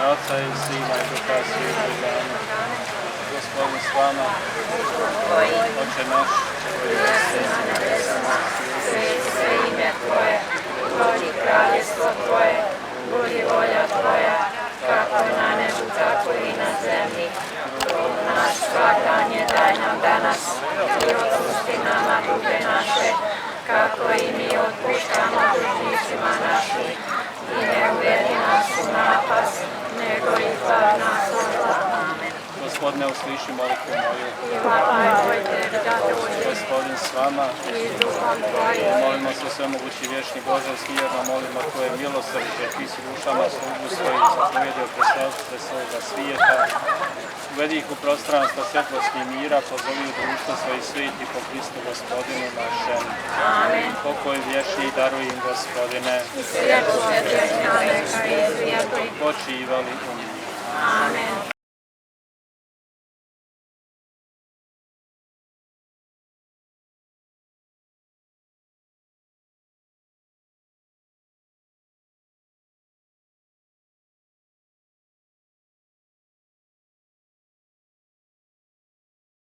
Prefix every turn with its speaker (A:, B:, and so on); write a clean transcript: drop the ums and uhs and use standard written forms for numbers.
A: ime Oca i Sina i Duha Svetog. Amen. Gospodin s vama, Oče naš, koji jesi na nebesima, sveti se ime Tvoje, dođi kraljestvo Tvoje, budi volja Tvoja, kako na nebu, tako i na zemlji. Kruh naš svakdanje daj nam danas i otpusti nama duge naše, kako i mi otpuštamo dužnicima našim. I ne uvedi nas u napast, nego izbavi nas od zla. Amen. Gospodine, usliši molitvu moju. Gospodin s vama. Molimo se svemogući vječni Bože, svjerno molimo Tvoje milosrđe, Ti si dušama slugu svojih zapovjedio preselstve svoga svijeta. Uvedi ih u prostranstvo svjetlosti i mira, pozovi u društvo svojih sveti po Kristu Gospodinu našem. Amen. Pokoj vječni daruj im, Gospodine. I svjetlo vječna neka izvijeti. Počivali u mir. Amen.